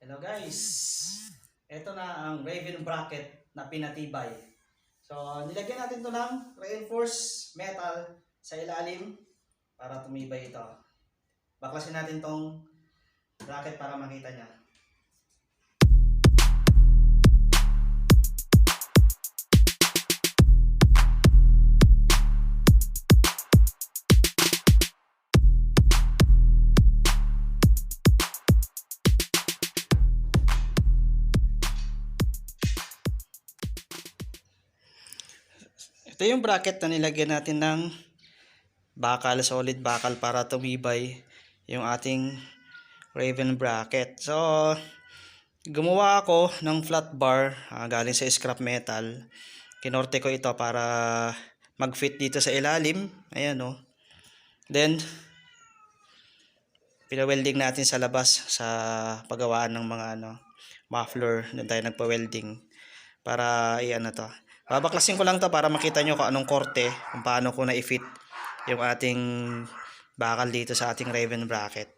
Hello guys! Ito na ang Raven bracket na pinatibay. So, nilagyan natin to ng reinforced metal sa ilalim para tumibay ito. Baklasin natin tong bracket para makita niya. Ito yung bracket na nilagyan natin ng bakal, solid bakal para tumibay yung ating Raven bracket. So, gumawa ako ng flat bar galing sa scrap metal. Kinorte ko ito para mag-fit dito sa ilalim. Ayan o. Then, pinawelding natin sa labas sa paggawaan ng mga muffler. Doon tayo nagpa-welding para iyan to. Babaklasin ko lang to para makita nyo kung anong korte, kung paano ko na-fit yung ating bakal dito sa ating Raven bracket.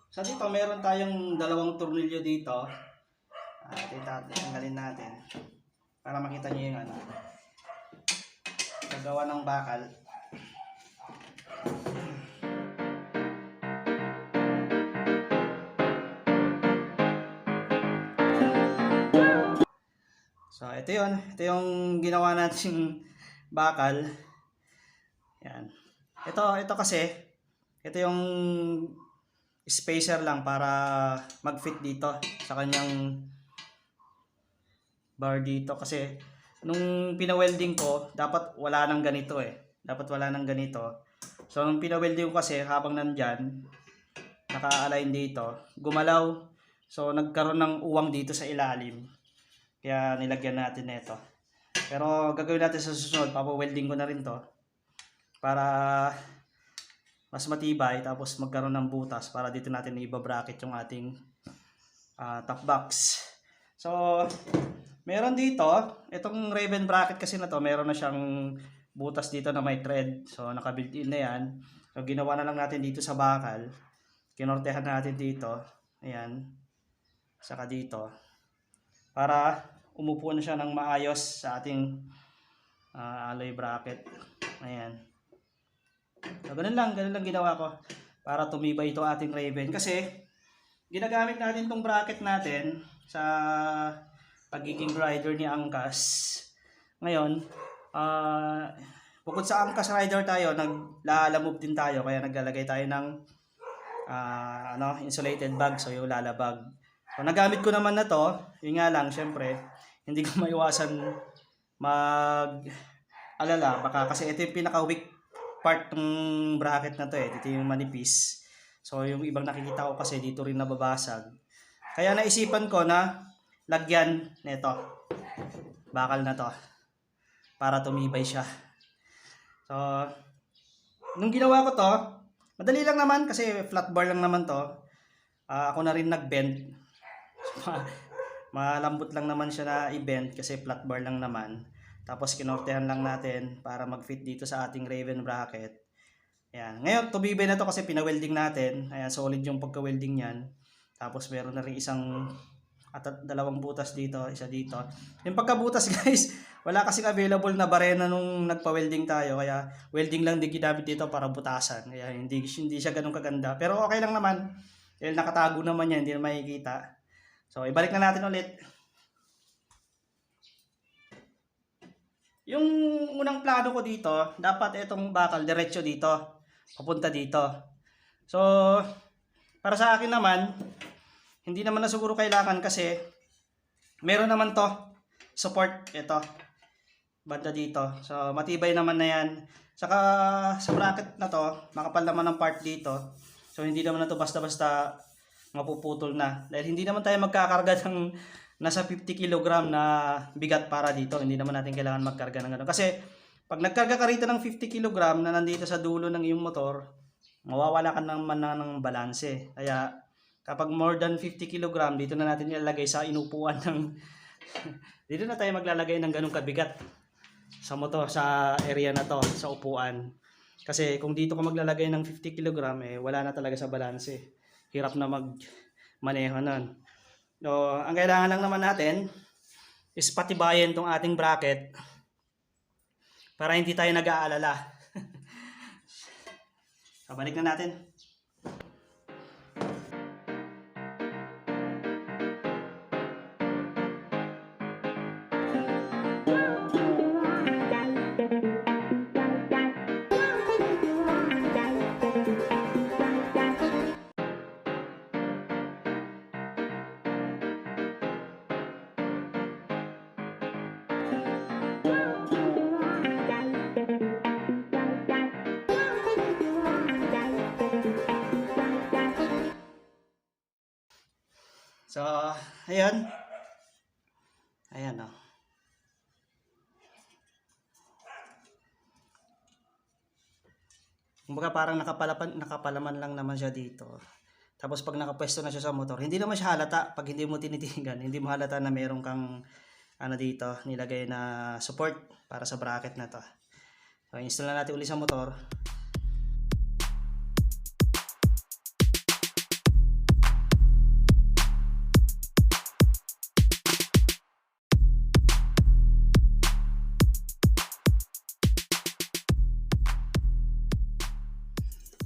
So dito meron tayong dalawang tornilyo dito. Tanggalin natin para makita nyo yung paggawa ng bakal. So ito yun. Ito yung ginawa natin bakal. Yan. Ito kasi, ito yung spacer lang para mag-fit dito sa kanyang bar dito. Kasi nung pinawelding ko, dapat wala nang ganito eh. Dapat wala nang ganito. So nung pinawelding ko kasi, habang nandyan, naka-align dito, gumalaw. So nagkaroon ng uwang dito sa ilalim. Kaya nilagyan natin nito. Pero gagawin natin sa susunod, papa-welding ko na rin to para mas matibay, tapos magkaroon ng butas para dito natin i-bracket yung ating top box. So, meron dito, itong Raven bracket kasi na to, meron na siyang butas dito na may thread. So, naka-built-in na yan. So, ginawa na lang natin dito sa bakal. Kinortehan natin dito. Ayan. Saka dito. Para umupo na siya ng maayos sa ating alloy bracket. Ayan. So, ganun lang ginawa ko para tumibay ito ating Raven. Kasi, ginagamit natin itong bracket natin sa pagiging rider ni Angkas. Ngayon, bukod sa Angkas rider tayo, naglalamove din tayo. Kaya naglalagay tayo ng insulated bag. So, yung lalabag. So, nagamit ko naman na to. Yun nga lang, syempre, hindi ko maiwasan mag-alala. Baka kasi ito yung pinaka-weak part ng bracket na to eh. Dito yung manipis. So, yung ibang nakikita ko kasi dito rin nababasag. Kaya naisipan ko na lagyan nito. Bakal na to. Para tumibay siya. So, nung ginawa ko to, madali lang naman kasi flat bar lang naman to. Ako na rin nag-bend. Malambot lang naman siya na i-bend kasi flat bar lang naman. Tapos kinortehan lang natin para mag-fit dito sa ating Raven bracket. Ayan. Ngayon, tumibay na to kasi pina-welding natin. Ayan, solid yung pagka-welding niyan. Tapos meron na rin isang at dalawang butas dito, isa dito. Yung pagkabutas guys, wala kasing available na barena nung nagpa-welding tayo. Kaya welding lang din ginamit dito para butasan. Kaya hindi siya ganun kaganda. Pero okay lang naman. Dahil nakatago naman yan, hindi na makikita. So, ibalik na natin ulit. Yung unang plano ko dito, dapat itong bakal diretso dito. Papunta dito. So, para sa akin naman, hindi naman na siguro kailangan kasi meron naman to support ito. Banda dito. So, matibay naman na yan. Saka sa bracket na to, makapal naman ang part dito. So, hindi naman na to basta-basta mapuputol na. Dahil hindi naman tayo magkakarga ng nasa 50 kg na bigat para dito. Hindi naman natin kailangan magkarga ng gano'n. Kasi pag nagkarga ka rito ng 50 kg na nandito sa dulo ng iyong motor, mawawala ka naman ng balanse. Kaya kapag more than 50 kg, dito na natin ilalagay sa inupuan ng dito na tayo maglalagay ng ganung kabigat sa motor, sa area na to, sa upuan. Kasi kung dito ka maglalagay ng 50 kg, wala na talaga sa balanse. Hirap na maneho nun. So, ang kailangan lang naman natin is patibayin tong ating bracket para hindi tayo nag-aalala. So, balik na natin. So, ayan. Ayan, oh. Kumbaga parang nakapalaman lang naman siya dito. Tapos pag nakapwesto na siya sa motor, hindi naman siya halata pag hindi mo tinitigan. Hindi mo halata na meron kang ano dito, nilagay na support para sa bracket na to. So, install na natin uli sa motor.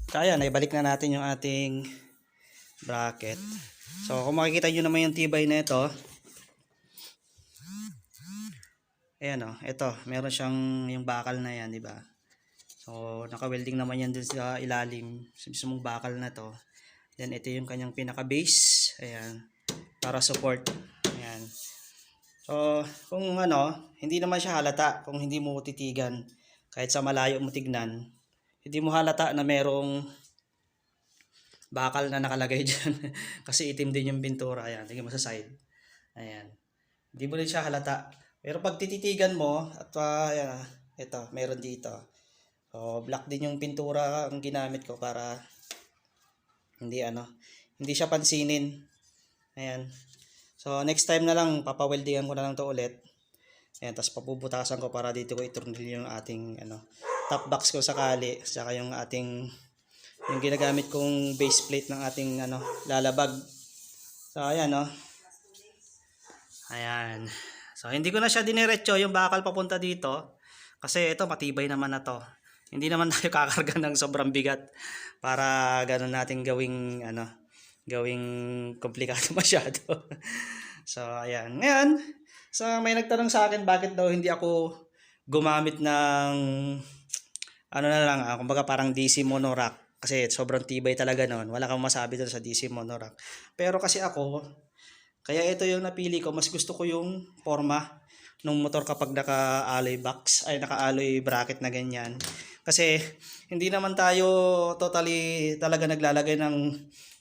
Kaya, naibalik na natin yung ating bracket. So, kung makikita nyo naman yung tibay na ito, ayan o, ito, meron siyang yung bakal na yan, di ba? So, naka-welding naman yan dun sa ilalim, sa mismong bakal na to. Then, ito yung kanyang pinaka-base, ayan, para support, ayan. So, kung ano, hindi naman siya halata kung hindi mo titigan, kahit sa malayo mo tignan, hindi mo halata na merong bakal na nakalagay dyan. Kasi itim din yung pintura. Ayan, tingnan mo sa side. Ayan. Hindi mo rin siya halata. Pero pag tititigan mo, at ayan, ito, meron dito. So, black din yung pintura ang ginamit ko para hindi siya pansinin. Ayan. So, next time na lang, papaweldingan ko na lang to ulit. Ayan, tapos papubutasan ko para dito ko itornilyo yung ating top box ko sakali, saka yung ginagamit kong base plate ng ating lalabag. So ayan ayan. So hindi ko na siya diniretso yung bakal papunta dito kasi ito matibay naman na to. Hindi naman tayo kakarga ng sobrang bigat para ganun natin gawing komplikado masyado. So ayan. Ngayon, may nagtanong sa akin bakit daw hindi ako gumamit ng kumbaga parang DC monorack kasi sobrang tibay talaga noon. Wala kang masabi doon sa DC monorack. Pero kasi ako, kaya ito yung napili ko, mas gusto ko yung forma ng motor kapag naka-alloy box, ay naka-alloy bracket na ganyan. Kasi hindi naman tayo totally talaga naglalagay ng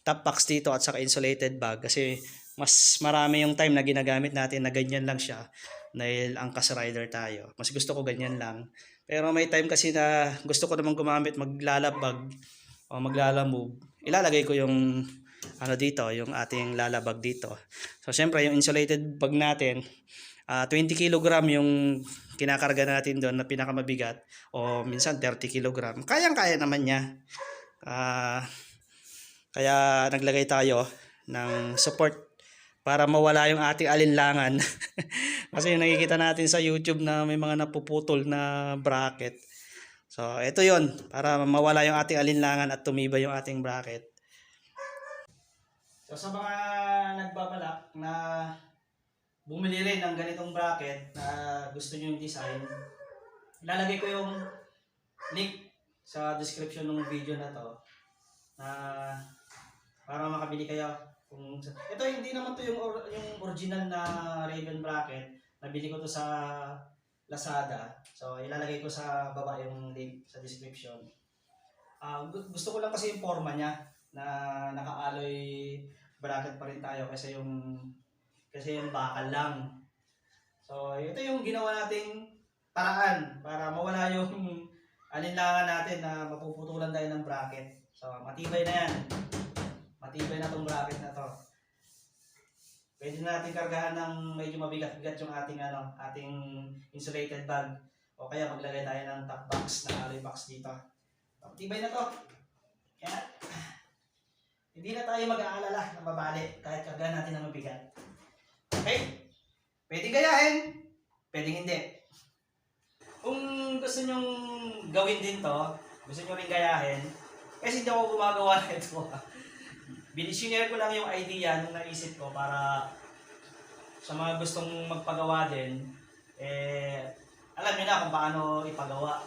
top box dito at saka insulated bag kasi mas marami yung time na ginagamit natin na ganyan lang siya dahil angkas rider tayo. Mas gusto ko ganyan lang. Pero may time kasi na gusto ko naman gumamit maglalabag o maglalamove. Ilalagay ko yung dito, yung ating lalabag dito. So syempre yung insulated bag natin, 20 kg yung kinakarga natin doon na pinakamabigat o minsan 30 kg. Kayang-kaya naman niya. Kaya naglagay tayo ng support para mawala yung ating alinlangan. Kasi nakikita natin sa YouTube na may mga napuputol na bracket. So, ito yon para mawala yung ating alinlangan at tumibay yung ating bracket. So, sa mga nagbabalak na bumili rin ng ganitong bracket na gusto nyo yung design, ilalagay ko yung link sa description ng video na to na para makabili kayo. Ito hindi naman to yung original na Raven bracket. Nabili ko to sa Lazada. So ilalagay ko sa baba yung link sa description. Gusto ko lang kasi yung forma niya na naka-alloy bracket pa rin tayo kasi yung bakal lang. So ito yung ginawa nating paraan para mawala yung alinlangan natin na mapuputulan tayo ng bracket. So matibay na yan. Matibay na tong bracket na to. Pwede na natin kargahan ng medyo mabigat-bigat yung ating insulated bag. O kaya maglagay tayo ng top box na alloy box dito. Matibay na to. Yan. Hindi na tayo mag-aalala na mabali kahit karga natin ang mabigat. Okay? Pwedeng gayahin, pwedeng hindi. Kung gusto nyong gawin din to, gusto nyo rin gayahin, kasi hindi ako gumagawa na ito. Binishare ko lang yung idea nung naisip ko para sa mga gustong magpagawa din, alam nyo na kung paano ipagawa.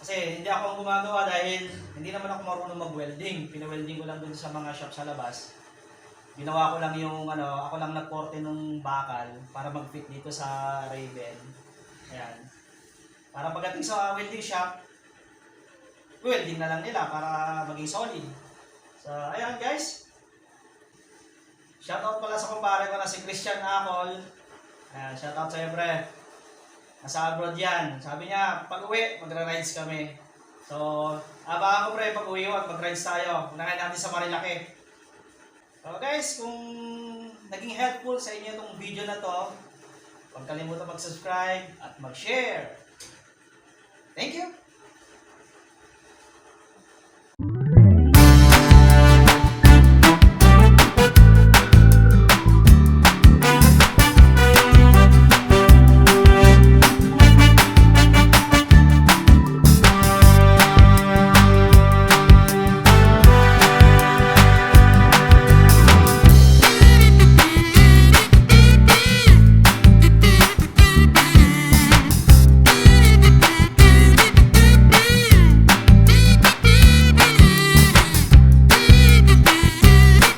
Kasi hindi ako ang gumagawa dahil hindi naman ako marunong mag-welding. Pina-welding ko lang dun sa mga shop sa labas. Ginawa ko lang yung ako lang nagkorte ng bakal para mag-fit dito sa Raven. Ayan. Para pagdating sa welding shop, welding na lang nila para maging solid. So, ayan guys. Shoutout pala sa kumpare ko na si Christian Acol. Ayan, shoutout sa'yo pre. Nasa abroad yan. Sabi niya, pag uwi, magra-rides kami. So, abangan ko pre, pag uwi at mag-rides tayo. Unahin natin sa Marilaki. So guys, kung naging helpful sa inyo itong video na to, huwag kalimutan mag-subscribe at mag-share. Thank you!